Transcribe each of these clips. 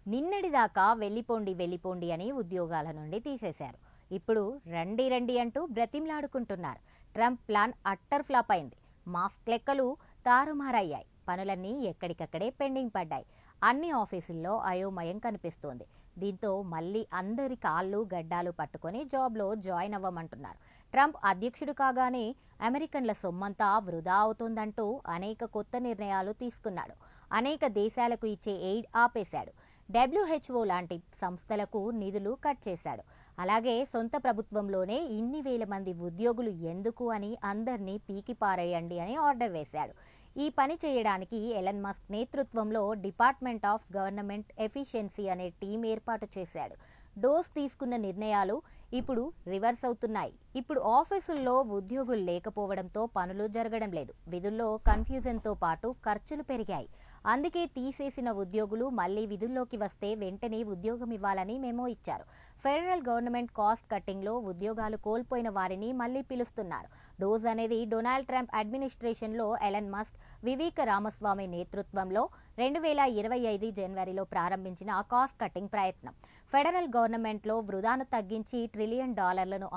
నిన్నటిదాకా వెళ్ళిపోండి అని ఉద్యోగాల నుండి తీసేశారు. ఇప్పుడు రండి రండి అంటూ బ్రతిమ్లాడుకుంటున్నారు. ట్రంప్ ప్లాన్ అట్టర్ ఫ్లాప్ అయింది. మాస్క్ లెక్కలు తారుమారయ్యాయి. పనులన్నీ ఎక్కడికక్కడే పెండింగ్ పడ్డాయి. అన్ని ఆఫీసుల్లో అయోమయం కనిపిస్తోంది. దీంతో మళ్ళీ అందరి కాళ్ళు గడ్డాలు పట్టుకొని జాబ్లో జాయిన్ అవ్వమంటున్నారు. ట్రంప్ అధ్యక్షుడు కాగానే అమెరికన్ల సొమ్మంతా వృధా అవుతోందంటూ అనేక కొత్త నిర్ణయాలు తీసుకున్నాడు. అనేక దేశాలకు ఇచ్చే ఎయిడ్ ఆపేశాడు. WHO లాంటి సంస్థలకు నిధులు కట్ చేశాడు. అలాగే సొంత ప్రభుత్వంలోనే ఇన్ని వేల మంది ఉద్యోగులు ఎందుకు అని అందరినీ పీకి పారేయండి అని ఆర్డర్ వేశాడు. ఈ పని చేయడానికి ఎలన్ మస్క్ నేతృత్వంలో డిపార్ట్మెంట్ ఆఫ్ గవర్నమెంట్ ఎఫిషియన్సీ అనే టీం ఏర్పాటు చేశాడు. డోస్ తీసుకున్న నిర్ణయాలు ఇప్పుడు రివర్స్ అవుతున్నాయి. ఇప్పుడు ఆఫీసుల్లో ఉద్యోగులు లేకపోవడంతో పనులు జరగడం లేదు. విధుల్లో కన్ఫ్యూజన్తో పాటు ఖర్చులు పెరిగాయి. అందుకే తీసేసిన ఉద్యోగులు మళ్లీ విధుల్లోకి వస్తే వెంటనే ఉద్యోగం ఇవ్వాలని మెమో ఇచ్చారు. ఫెడరల్ గవర్నమెంట్ కాస్ట్ కట్టింగ్లో ఉద్యోగాలు కోల్పోయిన వారిని మళ్లీ పిలుస్తున్నారు. డోస్ అనేది డొనాల్డ్ ట్రంప్ అడ్మినిస్ట్రేషన్లో ఎలన్ మస్క్, వివేక రామస్వామి నేతృత్వంలో 2025 జనవరిలో ప్రారంభించిన కాస్ట్ కట్టింగ్ ప్రయత్నం. ఫెడరల్ గవర్నమెంట్లో వృధాను తగ్గించి $1 ట్రిలియన్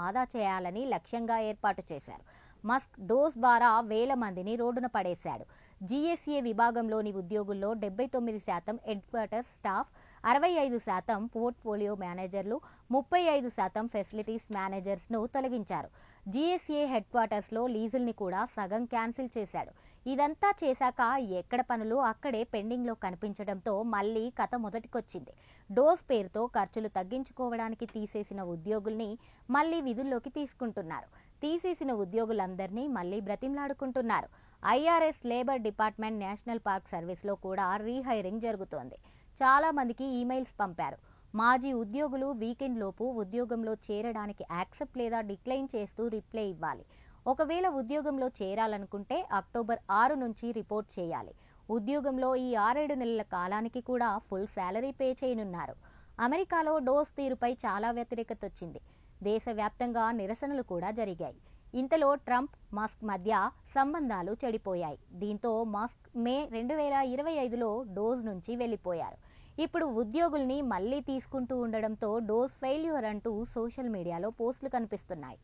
ఆదా చేయాలని లక్ష్యంగా ఏర్పాటు చేశారు. మస్క్ డోస్ ద్వారా వేల మందిని రోడ్డున పడేశాడు. GSA విభాగంలోని ఉద్యోగుల్లో 79% హెడ్ క్వార్టర్స్ స్టాఫ్, 65% పోర్ట్ఫోలియో మేనేజర్లు, 35% ఫెసిలిటీస్ మేనేజర్స్ను తొలగించారు. GSA హెడ్ క్వార్టర్స్లో లీజుల్ని కూడా సగం క్యాన్సిల్ చేశాడు. ఇదంతా చేశాక ఎక్కడ పనులు అక్కడే పెండింగ్లో కనిపించడంతో మళ్లీ కథ మొదటికొచ్చింది. డోస్ పేరుతో ఖర్చులు తగ్గించుకోవడానికి తీసేసిన ఉద్యోగుల్ని మళ్లీ విధుల్లోకి తీసుకుంటున్నారు. తీసేసిన ఉద్యోగులందరినీ మళ్లీ బ్రతిమ్లాడుకుంటున్నారు. IRS labour department national park సర్వీస్లో కూడా రీహైరింగ్ జరుగుతోంది. చాలా మందికి ఈమెయిల్స్ పంపారు. మాజీ ఉద్యోగులు వీకెండ్ లోపు ఉద్యోగంలో చేరడానికి యాక్సెప్ట్ లేదా డిక్లైన్ చేస్తూ రిప్లై ఇవ్వాలి. ఒకవేళ ఉద్యోగంలో చేరాలనుకుంటే అక్టోబర్ 6 నుంచి రిపోర్ట్ చేయాలి. ఉద్యోగంలో ఈ 6-7 నెలల కాలానికి కూడా ఫుల్ శాలరీ పే చేయనున్నారు. అమెరికాలో డోస్ తీరుపై చాలా వ్యతిరేకత వచ్చింది. దేశవ్యాప్తంగా నిరసనలు కూడా జరిగాయి. ఇంతలో ట్రంప్, మస్క్ మధ్య సంబంధాలు చెడిపోయాయి. దీంతో మస్క్ మే 2025లో డోస్ నుంచి వెళ్లిపోయారు. ఇప్పుడు ఉద్యోగుల్ని మళ్లీ తీసుకుంటూ ఉండడంతో డోస్ ఫెయిల్యూర్ అంటూ సోషల్ మీడియాలో పోస్టులు కనిపిస్తున్నాయి.